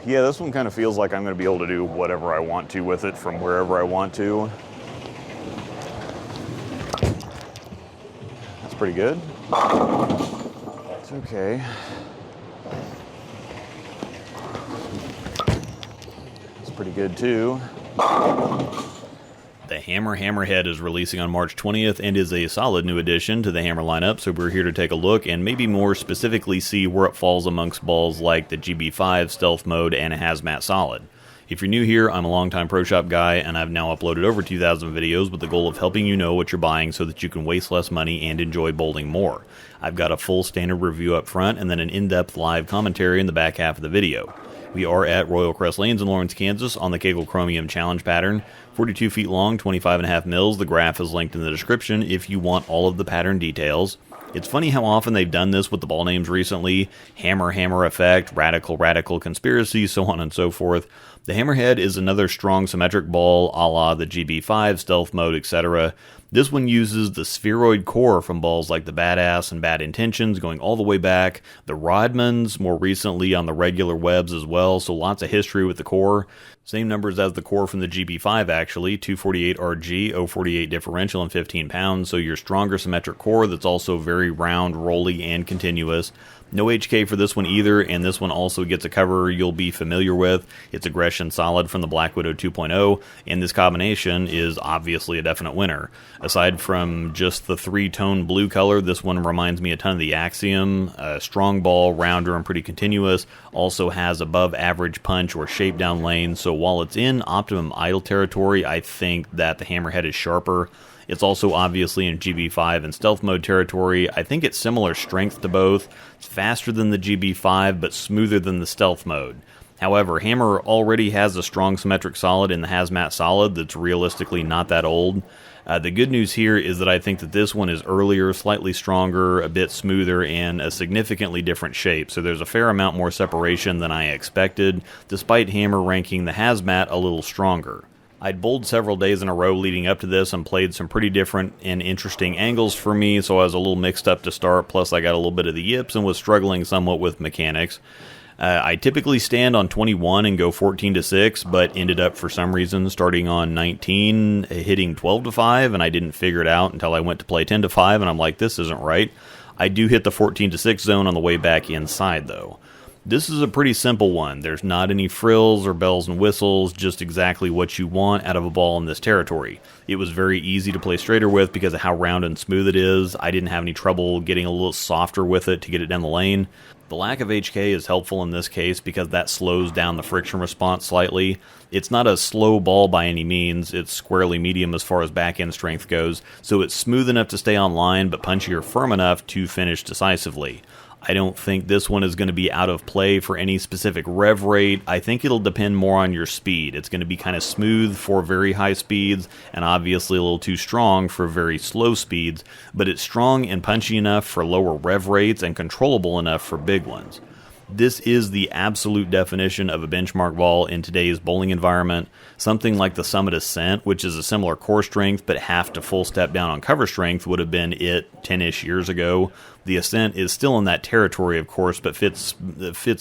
Yeah, this one kind of feels like I'm going to be able to do whatever I want to with it from wherever I want to. That's pretty good. It's okay. It's pretty good too. The HAMMERHEAD is releasing on March 20th and is a solid new addition to the Hammer lineup, so we're here to take a look and maybe more specifically see where it falls amongst balls like the GB5, Stealth Mode, and a Hazmat Solid. If you're new here, I'm a longtime Pro Shop guy, and I've now uploaded over 2,000 videos with the goal of helping you know what you're buying so that you can waste less money and enjoy bowling more. I've got a full standard review up front and then an in-depth live commentary in the back half of the video. We are at Royal Crest Lanes in Lawrence, Kansas on the Kegel Chromium Challenge pattern. 42 feet long, 25.5 mils. The graph is linked in the description if you want all of the pattern details. It's funny how often they've done this with the ball names recently. Hammer, Hammer Effect, Radical, Radical Conspiracy, so on and so forth. The HAMMERHEAD is another strong symmetric ball a la the GB5, Stealth Mode, etc. This one uses the spheroid core from balls like the Badass and Bad Intentions going all the way back, the Rodmans more recently on the regular webs as well, so lots of history with the core. Same numbers as the core from the GB5 actually, 248 RG, 048 differential and 15 pounds, so your stronger symmetric core that's also very round, rolly, and continuous. No HK for this one either, and this one also gets a cover you'll be familiar with. It's Aggression Solid from the Black Widow 2.0, and this combination is obviously a definite winner. Aside from just the three-tone blue color, this one reminds me a ton of the Axiom. Strong ball, rounder, and pretty continuous. Also has above average punch or shape down lane, so while it's in optimum idle territory, I think that the HAMMERHEAD is sharper. It's also obviously in GB5 and Stealth Mode territory. I think it's similar strength to both. It's faster than the GB5, but smoother than the Stealth Mode. However, Hammer already has a strong symmetric solid in the Hazmat Solid that's realistically not that old. The good news here is that I think that this one is earlier, slightly stronger, a bit smoother, and a significantly different shape, so there's a fair amount more separation than I expected, despite Hammer ranking the Hazmat a little stronger. I'd bowled several days in a row leading up to this and played some pretty different and interesting angles for me, so I was a little mixed up to start, plus I got a little bit of the yips and was struggling somewhat with mechanics. I typically stand on 21 and go 14 to 6, but ended up for some reason starting on 19, hitting 12 to 5, and I didn't figure it out until I went to play 10 to 5, and I'm like, this isn't right. I do hit the 14 to 6 zone on the way back inside, though. This is a pretty simple one. There's not any frills or bells and whistles, just exactly what you want out of a ball in this territory. It was very easy to play straighter with because of how round and smooth it is. I didn't have any trouble getting a little softer with it to get it down the lane. The lack of HK is helpful in this case because that slows down the friction response slightly. It's not a slow ball by any means, it's squarely medium as far as back-end strength goes, so it's smooth enough to stay on line but punchy or firm enough to finish decisively. I don't think this one is going to be out of play for any specific rev rate. I think it'll depend more on your speed. It's going to be kind of smooth for very high speeds and obviously a little too strong for very slow speeds, but it's strong and punchy enough for lower rev rates and controllable enough for big ones. This is the absolute definition of a benchmark ball in today's bowling environment. Something like the Summit Ascent, which is a similar core strength but half to full step down on cover strength, would have been it 10-ish years ago. The Ascent is still in that territory, of course, but fits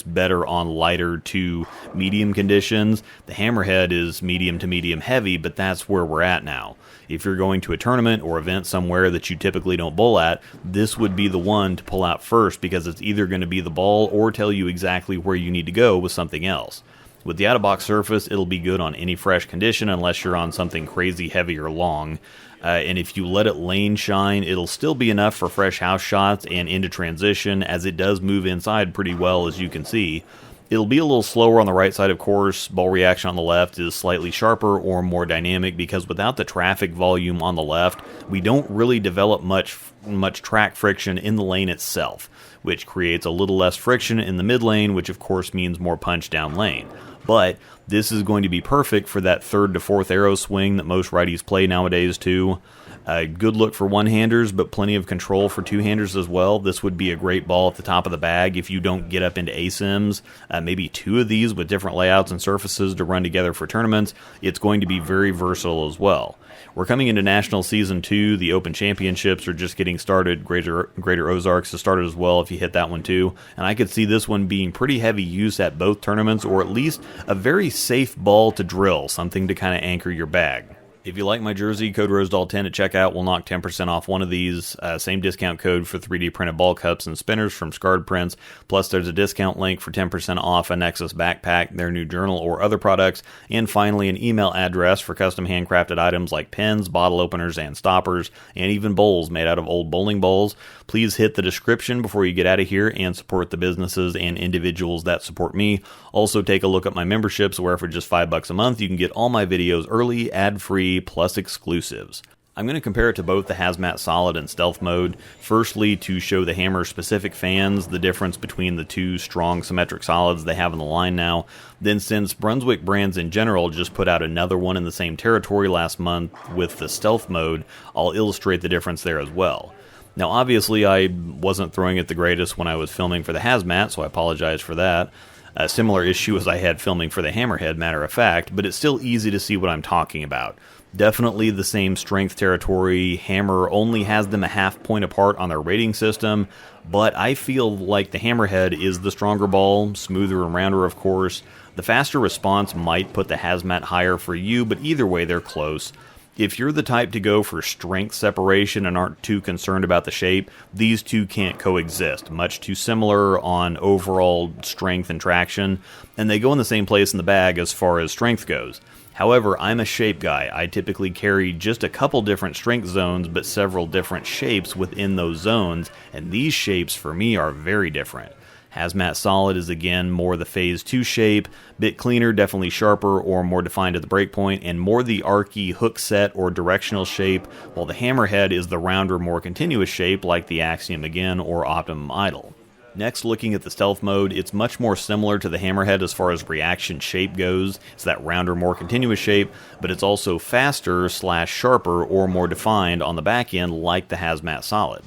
better on lighter to medium conditions. The HAMMERHEAD is medium to medium heavy, but that's where we're at now. If you're going to a tournament or event somewhere that you typically don't bowl at, this would be the one to pull out first because it's either going to be the ball or tell you exactly where you need to go with something else. With the out-of-box surface, it'll be good on any fresh condition unless you're on something crazy heavy or long. And if you let it lane shine, it'll still be enough for fresh house shots and into transition, as it does move inside pretty well, as you can see. It'll be a little slower on the right side, of course. Ball reaction on the left is slightly sharper or more dynamic because without the traffic volume on the left, we don't really develop much track friction in the lane itself, which creates a little less friction in the mid lane, which of course means more punch down lane. But this is going to be perfect for that third to fourth arrow swing that most righties play nowadays too. Good look for one-handers, but plenty of control for two-handers as well. This would be a great ball at the top of the bag if you don't get up into ASIMs. Maybe 2 of these with different layouts and surfaces to run together for tournaments. It's going to be very versatile as well. We're coming into National Season 2. The Open Championships are just getting started. Greater Ozarks has started as well if you hit that one too. And I could see this one being pretty heavy use at both tournaments, or at least a very safe ball to drill, something to kind of anchor your bag. If you like my jersey, code ROSEDALL10 at checkout will knock 10% off one of these. Same discount code for 3D printed ball cups and spinners from Scarred Prints. Plus, there's a discount link for 10% off a Nexus backpack, their new journal, or other products. And finally, an email address for custom handcrafted items like pens, bottle openers, and stoppers, and even bowls made out of old bowling balls. Please hit the description before you get out of here and support the businesses and individuals that support me. Also, take a look at my memberships, where for just $5 a month, you can get all my videos early, ad-free, plus exclusives. I'm going to compare it to both the Hazmat Solid and Stealth Mode. Firstly, to show the Hammer-specific fans the difference between the 2 strong symmetric solids they have in the line now. Then, since Brunswick brands in general just put out another one in the same territory last month with the Stealth Mode, I'll illustrate the difference there as well. Now, obviously, I wasn't throwing it the greatest when I was filming for the Hazmat, so I apologize for that. A similar issue as I had filming for the Hammerhead, matter of fact, but it's still easy to see what I'm talking about. Definitely the same strength territory. Hammer only has them a half point apart on their rating system, but I feel like the Hammerhead is the stronger ball, smoother and rounder of course. The faster response might put the Hazmat higher for you, but either way they're close. If you're the type to go for strength separation and aren't too concerned about the shape, these two can't coexist. Much too similar on overall strength and traction, and they go in the same place in the bag as far as strength goes. However, I'm a shape guy. I typically carry just a couple different strength zones, but several different shapes within those zones, and these shapes for me are very different. Hazmat Solid is again more the Phase 2 shape, bit cleaner, definitely sharper or more defined at the breakpoint, and more the archy hook set or directional shape, while the Hammerhead is the rounder, more continuous shape like the Axiom again or Optimum Idol. Next, looking at the Stealth Mode, it's much more similar to the Hammerhead as far as reaction shape goes. It's that rounder, more continuous shape, but it's also faster / sharper or more defined on the back end like the Hazmat Solid.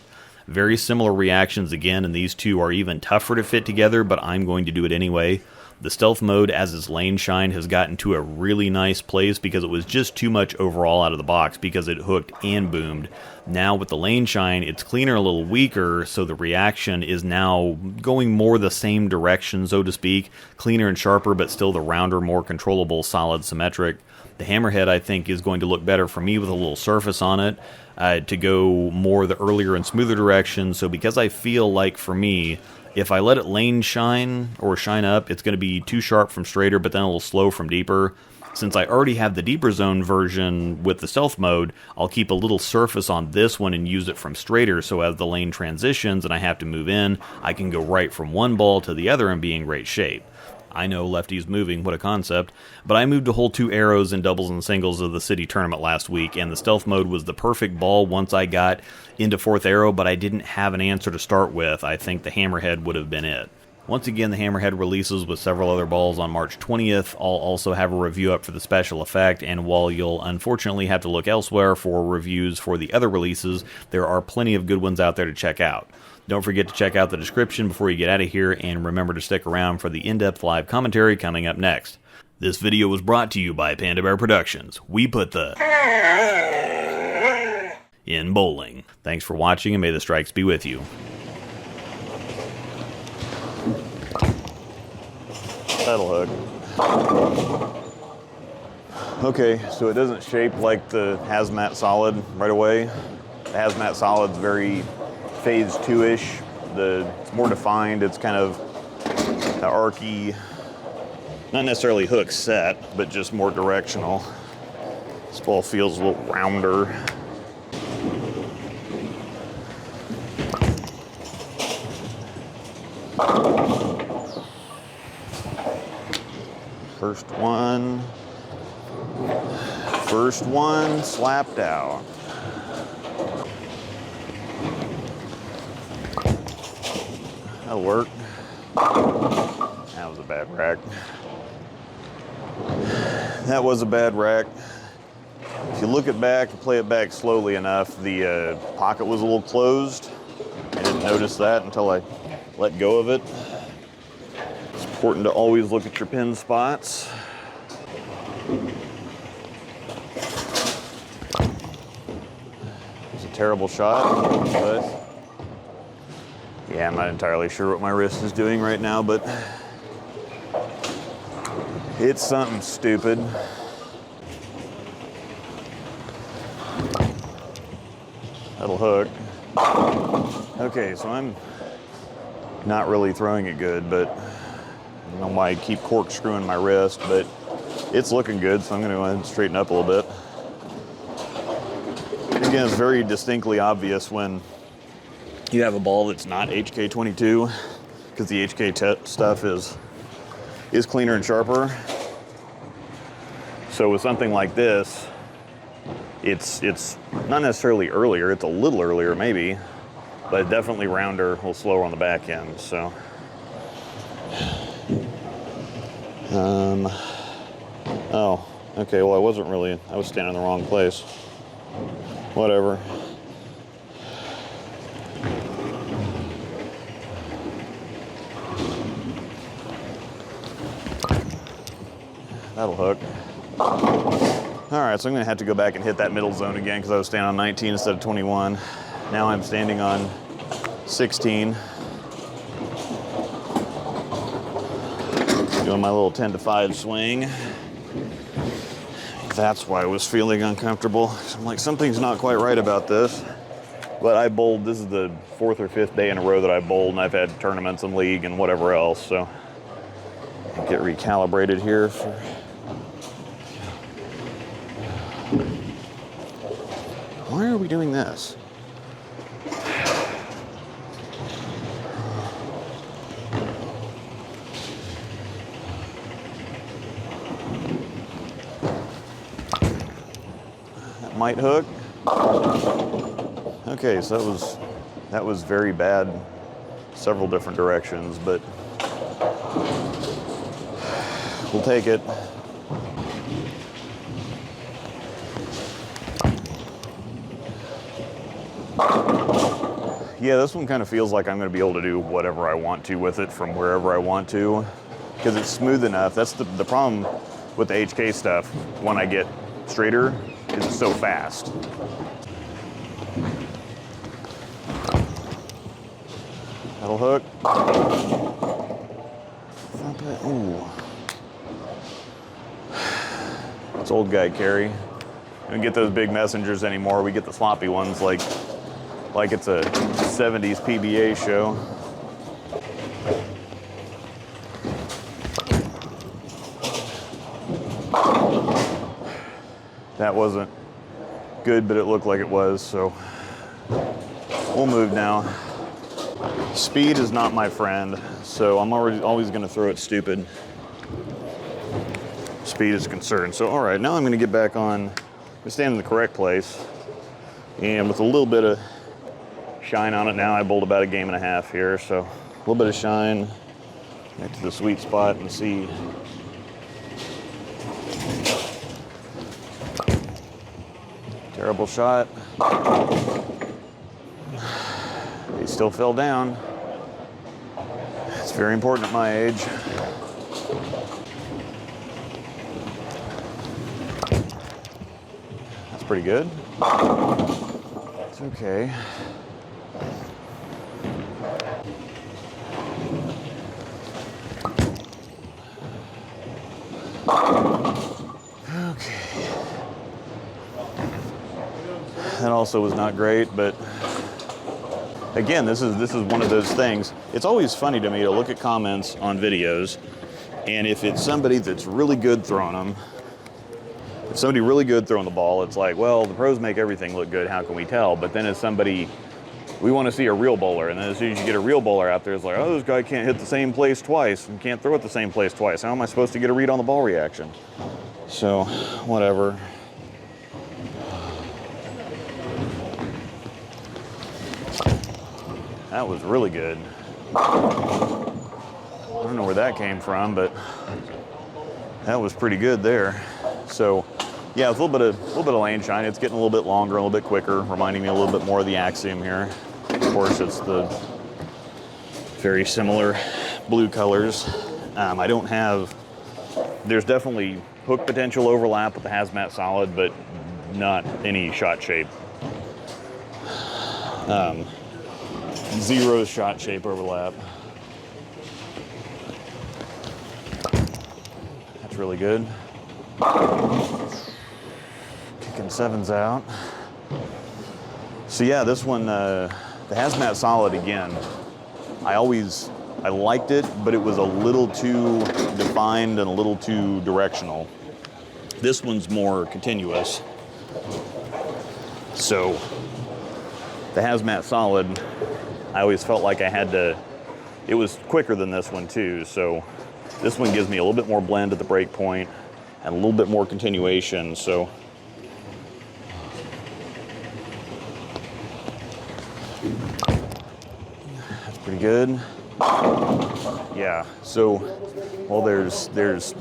Very similar reactions again, and these two are even tougher to fit together, but I'm going to do it anyway. The Stealth Mode, as its lane shine, has gotten to a really nice place because it was just too much overall out of the box because it hooked and boomed. Now with the lane shine, it's cleaner, a little weaker, so the reaction is now going more the same direction, so to speak. Cleaner and sharper, but still the rounder, more controllable, solid, symmetric. The Hammerhead, I think, is going to look better for me with a little surface on it to go more the earlier and smoother direction. So because I feel like, for me, if I let it lane shine or shine up, it's going to be too sharp from straighter, but then a little slow from deeper. Since I already have the deeper zone version with the Stealth Mode, I'll keep a little surface on this one and use it from straighter, so as the lane transitions and I have to move in, I can go right from one ball to the other and be in great shape. I know, lefties moving, what a concept, but I moved a whole 2 arrows in doubles and singles of the city tournament last week, and the Stealth Mode was the perfect ball once I got into 4th arrow, but I didn't have an answer to start with. I think the Hammerhead would have been it. Once again, the Hammerhead releases with several other balls on March 20th. I'll also have a review up for the special effect, and while you'll unfortunately have to look elsewhere for reviews for the other releases, there are plenty of good ones out there to check out. Don't forget to check out the description before you get out of here, and remember to stick around for the in-depth live commentary coming up next. This video was brought to you by Panda Bear Productions. We put the in bowling. Thanks for watching, and may the strikes be with you. That'll hook. Okay, so it doesn't shape like the Hazmat Solid right away. The Hazmat Solid's very Phase 2-ish. It's more defined. It's kind of the archy, not necessarily hook set, but just more directional. This ball feels a little rounder. First one slapped out. That'll work. That was a bad rack. That was a bad rack. If you look it back and play it back slowly enough, the pocket was a little closed. I didn't notice that until I let go of it. It's important to always look at your pin spots. It's a terrible shot, but yeah, I'm not entirely sure what my wrist is doing right now, but it's something stupid. That'll hook. Okay, so I'm not really throwing it good, but I don't know why I keep corkscrewing my wrist, but it's looking good, so I'm going to go ahead and straighten up a little bit. Again, it's very distinctly obvious when you have a ball that's not HK22, because the HK stuff is cleaner and sharper. So with something like this, it's not necessarily earlier, it's a little earlier maybe, but definitely rounder, a little slower on the back end, so. Oh, okay, well I was standing in the wrong place. Whatever. That'll hook. All right, so I'm gonna have to go back and hit that middle zone again because I was standing on 19 instead of 21. Now I'm standing on 16. Doing my little 10 to 5 swing. That's why I was feeling uncomfortable. I'm like, something's not quite right about this. But I bowled, this is the 4th or 5th day in a row that I bowled, and I've had tournaments and league and whatever else, so I'll get recalibrated here for. Why are we doing this? That might hook. Okay, so that was very bad, several different directions, but we'll take it. Yeah, this one kind of feels like I'm going to be able to do whatever I want to with it from wherever I want to, because it's smooth enough. That's the problem with the HK stuff when I get straighter, is it's so fast. That'll hook. Ooh. It's old guy carry. We don't get those big messengers anymore. We get the sloppy ones like it's a 70s PBA show. That wasn't good, but it looked like it was, so we'll move now. Speed is not my friend, so I'm always going to throw it stupid. Speed is concerned. So, all right, now I'm going to get back on. I stand in the correct place, and with a little bit of shine on it now. I bowled about a game and a half here, so a little bit of shine back to the sweet spot and see. Terrible shot. He still fell down. It's very important at my age. That's pretty good. It's okay. That also was not great, but again, this is one of those things. It's always funny to me to look at comments on videos, and if it's somebody that's really good throwing them, if somebody really good throwing the ball, it's like, well, the pros make everything look good, how can we tell? But then as somebody, we want to see a real bowler, and then as soon as you get a real bowler out there, it's like, oh, this guy can't hit the same place twice and can't throw it the same place twice. How am I supposed to get a read on the ball reaction? So, whatever. That was really good. I don't know where that came from, but that was pretty good there. So Yeah, it's a little bit of lane shine. It's getting a little bit longer, a little bit quicker, reminding me a little bit more of the Axiom here. Of course, it's the very similar blue colors. I don't have, there's definitely hook potential overlap with the Hazmat Solid, but not any shot shape. Zero shot shape overlap. That's really good. Kicking 7s out. So yeah, this one, the Hazmat Solid again, I liked it, but it was a little too defined and a little too directional. This one's more continuous. So the Hazmat Solid, I always felt like I had to, it was quicker than this one too, so this one gives me a little bit more blend at the break point and a little bit more continuation, so that's pretty good. Yeah, so, well, there's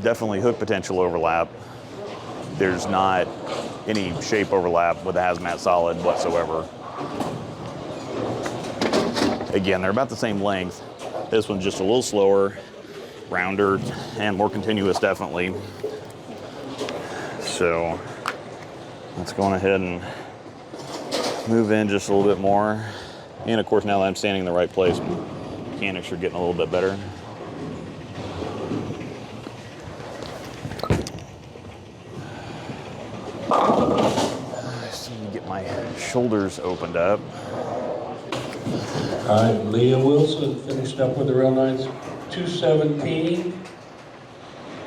definitely hook potential overlap. There's not any shape overlap with the Hazmat Solid whatsoever. Again, they're about the same length. This one's just a little slower, rounder, and more continuous, definitely. So let's go on ahead and move in just a little bit more. And of course, now that I'm standing in the right place, mechanics are getting a little bit better. I just need to get my shoulders opened up. All right, Leah Wilson finished up with a real nice 217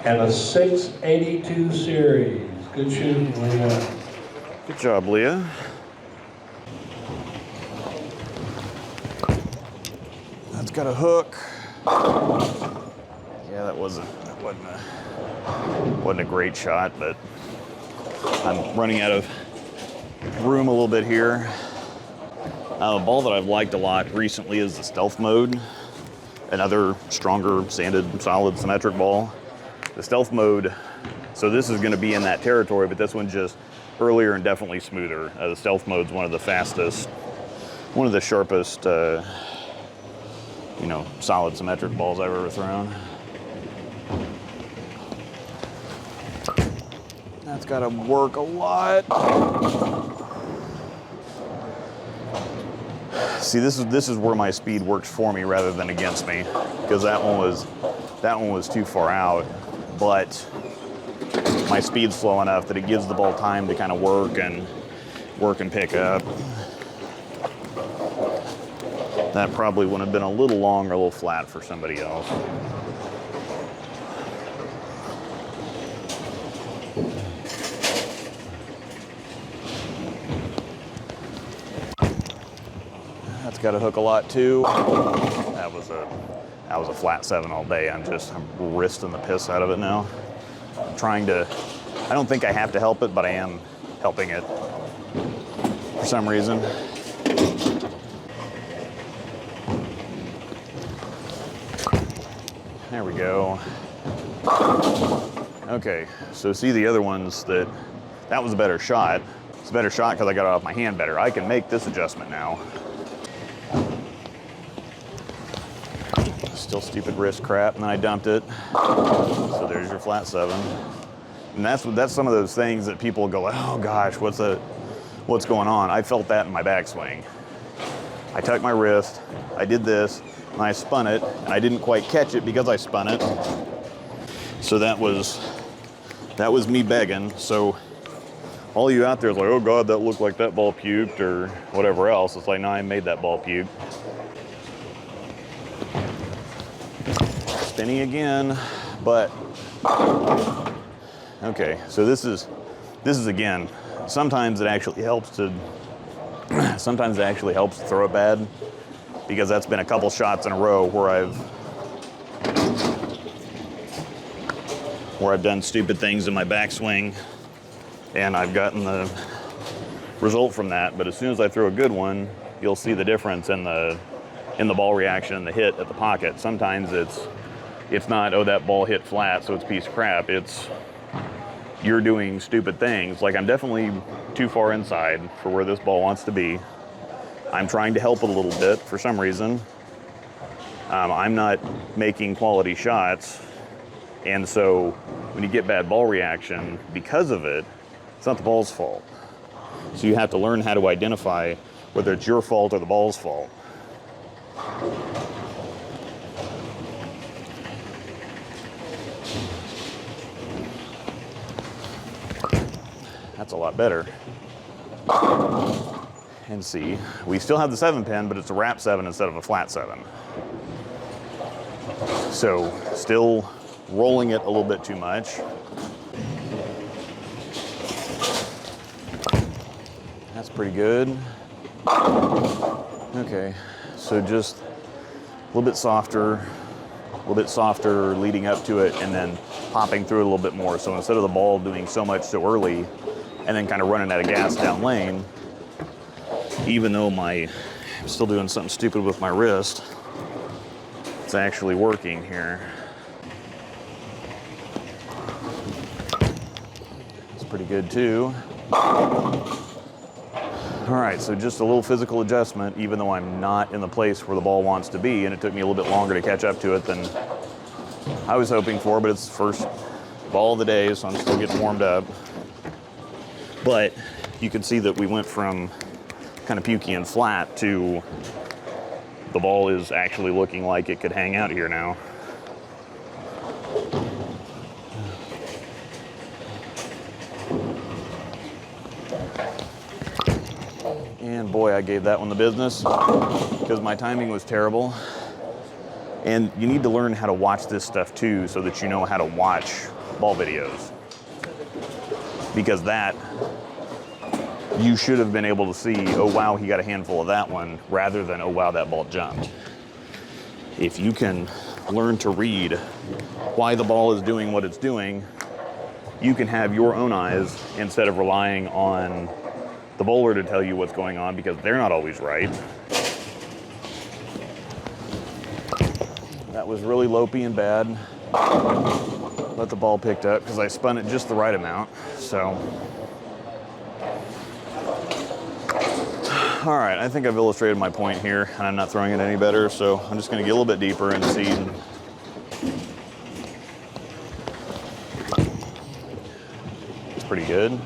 and a 682 series. Good shooting, Leah. Good job, Leah. That's got a hook. Yeah, that wasn't a great shot, but I'm running out of room a little bit here. A ball that I've liked a lot recently is the Stealth Mode, another stronger, sanded, solid, symmetric ball. The Stealth Mode, so this is going to be in that territory, but this one's just earlier and definitely smoother. The Stealth Mode's one of the fastest, one of the sharpest, solid, symmetric balls I've ever thrown. That's got to work a lot. See, this is where my speed works for me rather than against me, because that one was too far out, but my speed's slow enough that it gives the ball time to kind of work and pick up. That probably would have been a little long or a little flat for somebody else. That's got to hook a lot too. That was a flat 7 all day. I'm wristing the piss out of it now. I'm trying to, I don't think I have to help it, but I am helping it for some reason. There we go. Okay, so see the other ones that was a better shot. It's a better shot because I got it off my hand better. I can make this adjustment now. Still stupid wrist crap, and then I dumped it. So there's your flat 7. And that's some of those things that people go, oh gosh, what's going on? I felt that in my backswing. I tucked my wrist, I did this, and I spun it, and I didn't quite catch it because I spun it. So that was me begging. So all you out there is like, oh God, that looked like that ball puked or whatever else. It's like, no, I made that ball puke. Spinny again, but okay. So this is again. Sometimes it actually helps to throw it bad, because that's been a couple shots in a row where I've done stupid things in my backswing, and I've gotten the result from that. But as soon as I throw a good one, you'll see the difference in the ball reaction and the hit at the pocket. Sometimes it's not, oh, that ball hit flat, so it's a piece of crap. It's you're doing stupid things. Like, I'm definitely too far inside for where this ball wants to be. I'm trying to help it a little bit for some reason. I'm not making quality shots. And so when you get bad ball reaction because of it, it's not the ball's fault. So you have to learn how to identify whether it's your fault or the ball's fault. That's a lot better. And see, we still have the 7-pin, but it's a wrap 7 instead of a flat 7. So still rolling it a little bit too much. That's pretty good. Okay, so just a little bit softer leading up to it, and then popping through it a little bit more. So instead of the ball doing so much so early and then kind of running out of gas down lane, even though I'm still doing something stupid with my wrist, it's actually working here. It's pretty good too. All right, so just a little physical adjustment, even though I'm not in the place where the ball wants to be, and it took me a little bit longer to catch up to it than I was hoping for, but it's the first ball of the day, so I'm still getting warmed up. But you can see that we went from kind of pukey and flat to the ball is actually looking like it could hang out here now. And boy, I gave that one the business because my timing was terrible. And you need to learn how to watch this stuff too, so that you know how to watch ball videos. Because that, you should have been able to see, oh wow, he got a handful of that one, rather than, oh wow, that ball jumped. If you can learn to read why the ball is doing what it's doing, you can have your own eyes instead of relying on the bowler to tell you what's going on, because they're not always right. That was really lopey and bad. But the ball picked up because I spun it just the right amount. So, all right, I think I've illustrated my point here, and I'm not throwing it any better. So I'm just going to get a little bit deeper and see. It's pretty good.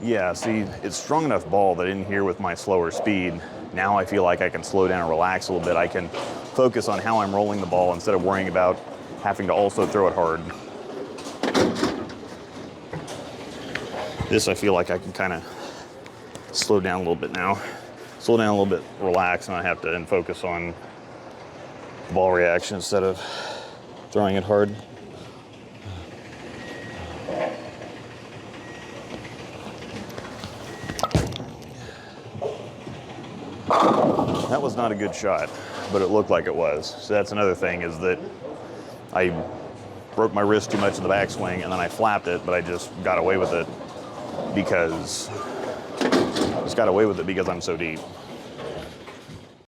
Yeah, see, it's strong enough ball that in here with my slower speed, now I feel like I can slow down and relax a little bit. I can focus on how I'm rolling the ball instead of worrying about having to also throw it hard. This, I feel like I can kind of slow down a little bit now. Slow down a little bit, relax, and I have to then focus on ball reaction instead of throwing it hard. That was not a good shot, but it looked like it was. So that's another thing, is that I broke my wrist too much in the backswing, and then I flapped it, but I just got away with it because I'm so deep.